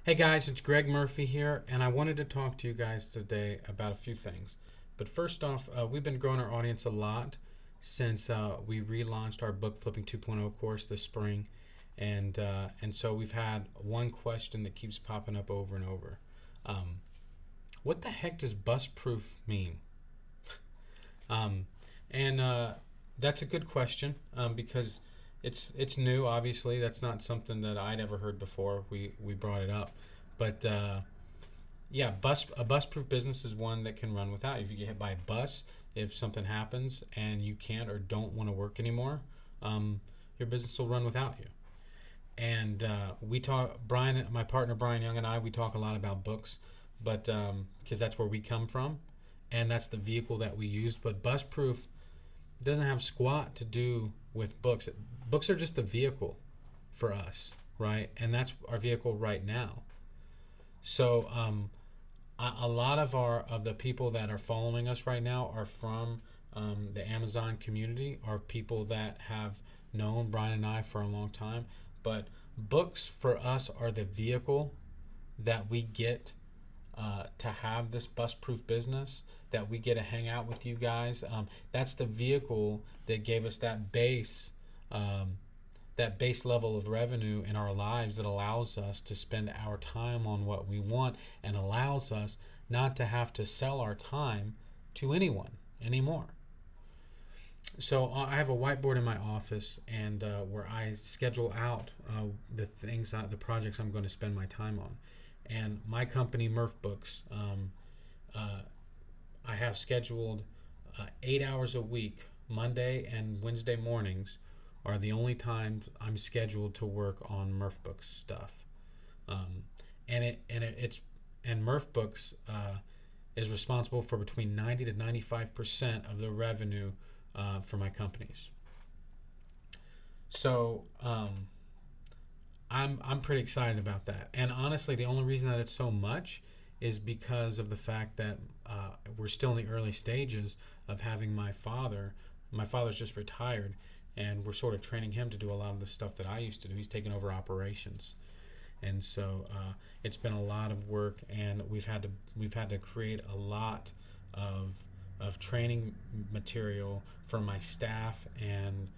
Hey guys, it's Greg Murphy here, and I wanted to talk to you guys today about a few things. But first off, we've been growing our audience a lot since we relaunched our Book Flipping 2.0 course this spring, and so we've had one question that keeps popping up over and over. Um, what the heck does Busproof mean? Um, and that's a good question because it's new. Obviously, that's not something that I'd ever heard before. We brought it up, but yeah, a bus-proof business is one that can run without you. If you get hit by a bus, if something happens and you can't or don't want to work anymore, um, your business will run without you. And we talk, Brian, my partner Brian Young and I, we talk a lot about books, but because that's where we come from, and that's the vehicle that we used. But Busproof doesn't have squat to do with books. Books are just a vehicle for us, right? And that's our vehicle right now. So a lot of the people that are following us right now are from the Amazon community, are people that have known Brian and I for a long time. But books for us are the vehicle that we get to have this bus proof business, that we get to hang out with you guys. That's the vehicle that gave us um, that base level of revenue in our lives that allows us to spend our time on what we want and allows us not to have to sell our time to anyone anymore. So I have a whiteboard in my office, and where I schedule out the projects I'm going to spend my time on. And my company, Murph Books, uh, I have scheduled 8 hours a week. Monday and Wednesday mornings are the only times I'm scheduled to work on Murph Books stuff. Um, and Murph Books is responsible for between 90 to 95% of the revenue for my companies. So I'm pretty excited about that. And honestly, the only reason that it's so much is because of the fact that we're still in the early stages of having my father. My father's just retired, and we're sort of training him to do a lot of the stuff that I used to do. He's taken over operations, and so it's been a lot of work, and we've had to create a lot of training material for my staff and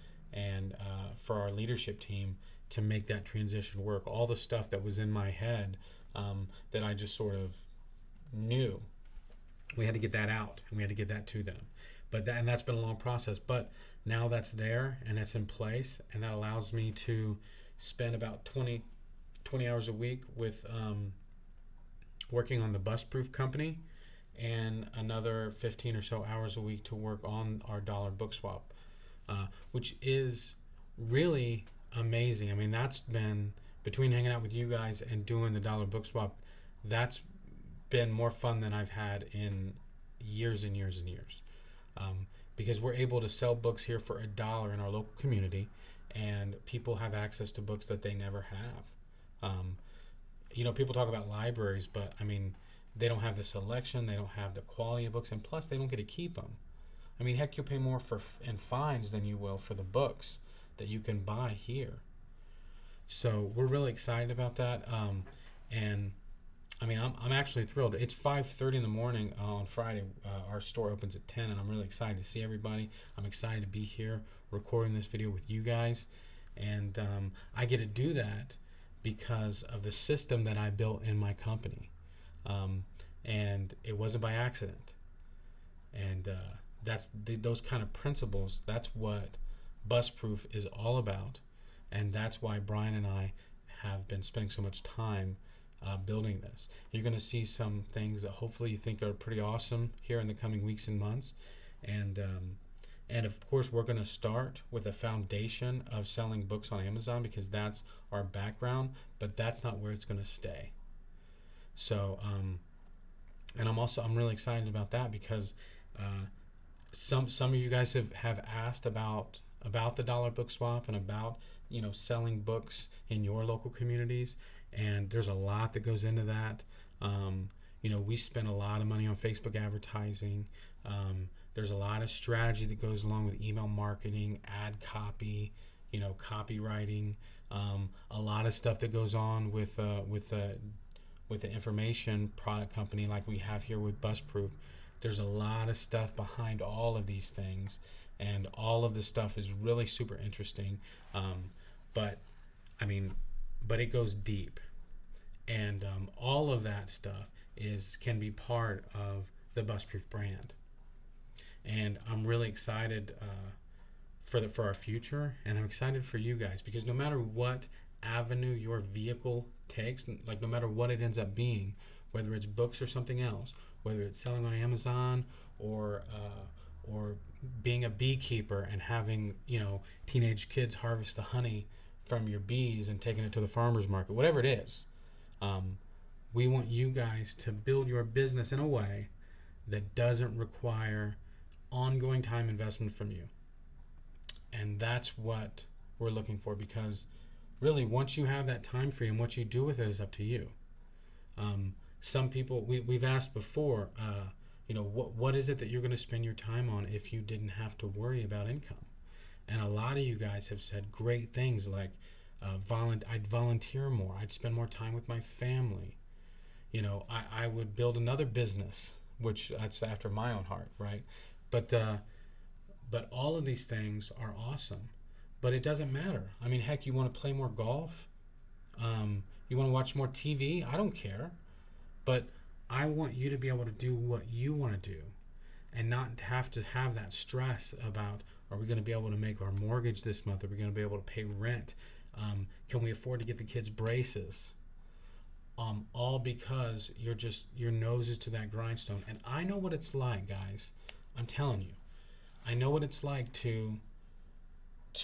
for our leadership team to make that transition work. All the stuff that was in my head that I just sort of knew, we had to get that out and we had to get that to them. And that's been a long process. But now that's there and it's in place, and that allows me to spend about 20 hours a week with working on the Busproof company, and another 15 or so hours a week to work on our dollar book swap, which is really amazing. I mean, that's been, between hanging out with you guys and doing the dollar book swap, that's been more fun than I've had in years and years and years. Because we're able to sell books here for $1 in our local community, and people have access to books that they never have. People talk about libraries, but I mean, they don't have the selection, they don't have the quality of books, and plus, they don't get to keep them. I mean, heck, you'll pay more in fines than you will for the books that you can buy here. So we're really excited about that, and I mean, I'm actually thrilled. It's 5:30 in the morning on Friday. Our store opens at 10, and I'm really excited to see everybody. I'm excited to be here recording this video with you guys, and I get to do that because of the system that I built in my company, and it wasn't by accident. And those kind of principles. That's what Busproof is all about, and that's why Brian and I have been spending so much time building this. You're going to see some things that hopefully you think are pretty awesome here in the coming weeks and months, and of course we're going to start with a foundation of selling books on Amazon because that's our background, but that's not where it's going to stay. So, and I'm really excited about that because some of you guys have asked about the dollar book swap and about selling books in your local communities, and there's a lot that goes into that. We spend a lot of money on Facebook advertising. There's a lot of strategy that goes along with email marketing, ad copy, copywriting, a lot of stuff that goes on with with an information product company like we have here with Busproof, there's a lot of stuff behind all of these things, and all of this stuff is really super interesting. But I mean, but it goes deep, and all of that stuff can be part of the Busproof brand. And I'm really excited for our future, and I'm excited for you guys, because no matter what avenue your vehicle takes, like no matter what it ends up being, whether it's books or something else, whether it's selling on Amazon or being a beekeeper and having teenage kids harvest the honey from your bees and taking it to the farmer's market, whatever it is, we want you guys to build your business in a way that doesn't require ongoing time investment from you. And that's what we're looking for, because really, once you have that time freedom, what you do with it is up to you. Some people, we've asked before, what is it that you're going to spend your time on if you didn't have to worry about income? And a lot of you guys have said great things like, I'd volunteer more, I'd spend more time with my family. I would build another business, which that's after my own heart, right? But all of these things are awesome. But it doesn't matter. I mean, heck, you want to play more golf? You want to watch more TV? I don't care. But I want you to be able to do what you want to do and not have to have that stress about, are we going to be able to make our mortgage this month? Are we going to be able to pay rent? Can we afford to get the kids braces? All because your nose is to that grindstone. And I know what it's like, guys. I'm telling you. I know what it's like to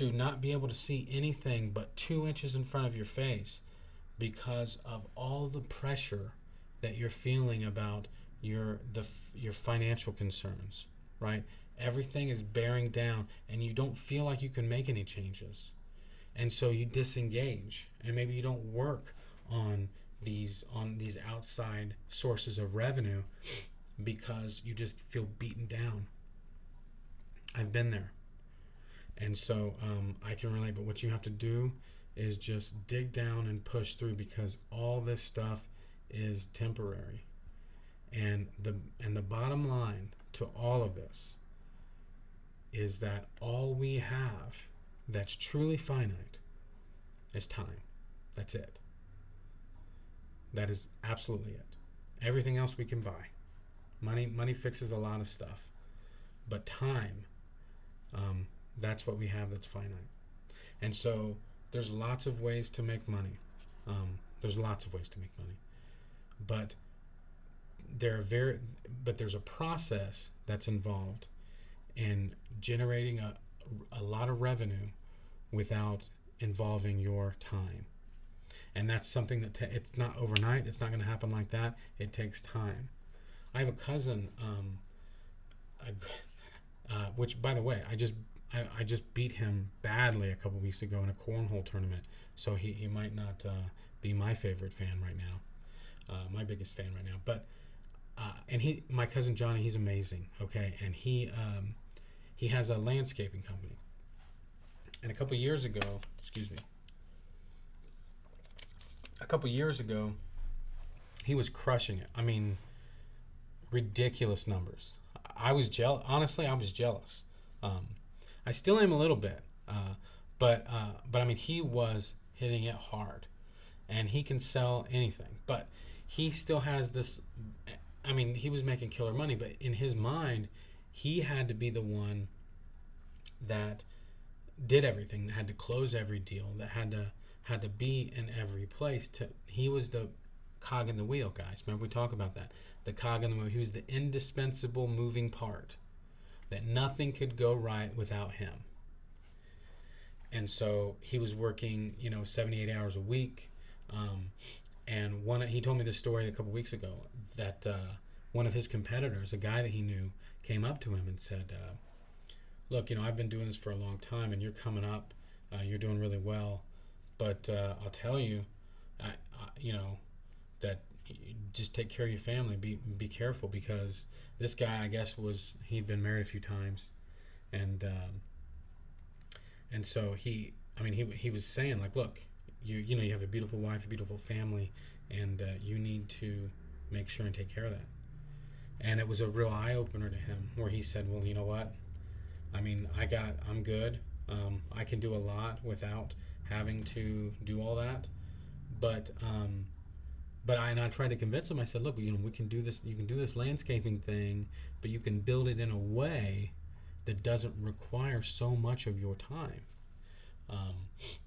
not be able to see anything but 2 inches in front of your face because of all the pressure that you're feeling about your financial concerns, right? Everything is bearing down, and you don't feel like you can make any changes. And so you disengage, and maybe you don't work on these outside sources of revenue because you just feel beaten down. I've been there. And so I can relate, but what you have to do is just dig down and push through, because all this stuff is temporary. And the bottom line to all of this is that all we have that's truly finite is time. That's it. That is absolutely it. Everything else we can buy. Money fixes a lot of stuff. But time, that's what we have that's finite. And so there's lots of ways to make money. There's But there's a process that's involved in generating a lot of revenue without involving your time. And that's something that it's not overnight. It's not going to happen like that. It takes time. I have a cousin, which, by the way, I just beat him badly a couple weeks ago in a cornhole tournament. So he might not be my favorite fan right now, my biggest fan right now. But my cousin Johnny, he's amazing. Okay, and he has a landscaping company. And a couple years ago, he was crushing it. I mean, ridiculous numbers. I was jealous. Honestly, I was jealous. I still am a little bit, but I mean, he was hitting it hard, and he can sell anything. But he still has this. I mean, he was making killer money, but in his mind, he had to be the one that did everything, that had to close every deal, that had to be in every place. He was the cog in the wheel, guys. Remember, we talk about that. The cog in the wheel. He was the indispensable moving part, that nothing could go right without him. And so he was working, 78 hours a week. And he told me this story a couple weeks ago, that one of his competitors, a guy that he knew, came up to him and said, look, I've been doing this for a long time, and you're coming up. You're doing really well. But I'll tell you, that just take care of your family. Be careful, because this guy, I guess, he'd been married a few times, and so he was saying, like, look, you have a beautiful wife, a beautiful family, and you need to make sure and take care of that. And it was a real eye-opener to him where he said, well, you know what? I mean, I'm good. I can do a lot without having to do all that. But I tried to convince him. I said, look, we can do this. You can do this landscaping thing, but you can build it in a way that doesn't require so much of your time.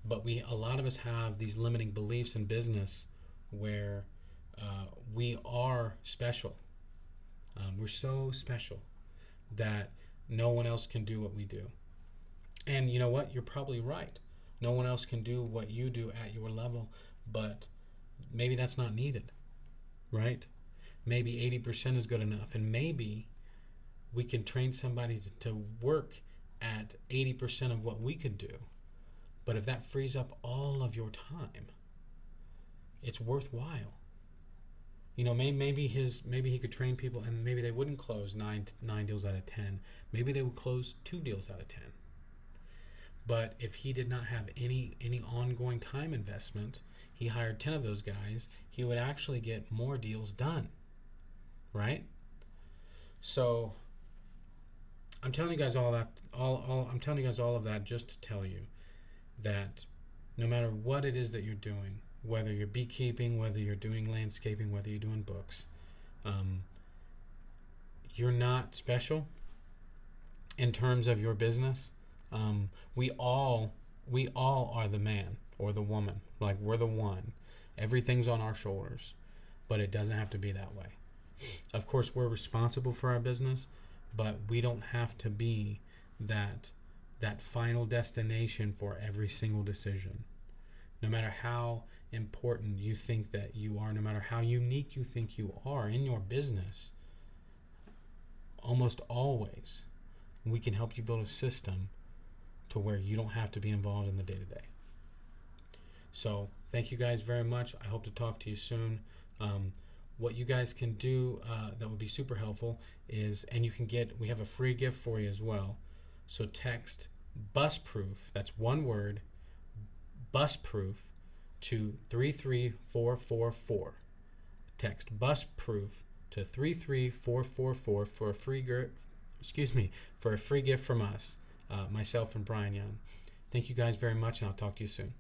But a lot of us have these limiting beliefs in business where we are special. We're so special that no one else can do what we do. And you know what? You're probably right. No one else can do what you do at your level, but maybe that's not needed, right? Maybe 80% is good enough, and maybe we can train somebody to work at 80% of what we could do. But if that frees up all of your time, it's worthwhile. Maybe he could train people, and maybe they wouldn't close nine deals out of 10. Maybe they would close 2 deals out of 10. But if he did not have any ongoing time investment, he hired 10 of those guys, he would actually get more deals done, right? So I'm telling you guys all that. I'm telling you guys all of that just to tell you that no matter what it is that you're doing, whether you're beekeeping, whether you're doing landscaping, whether you're doing books, you're not special in terms of your business. We all are the man or the woman. Like, we're the one. Everything's on our shoulders, but it doesn't have to be that way. Of course, we're responsible for our business, but we don't have to be that final destination for every single decision. No matter how important you think that you are, no matter how unique you think you are in your business, almost always we can help you build a system to where you don't have to be involved in the day-to-day. So thank you guys very much. I hope to talk to you soon. What you guys can do that would be super helpful is, and we have a free gift for you as well. So text Busproof, that's one word, Busproof, to 33444. Text Busproof to 33444 for a free gift from us, myself and Brian Young. Thank you guys very much, and I'll talk to you soon.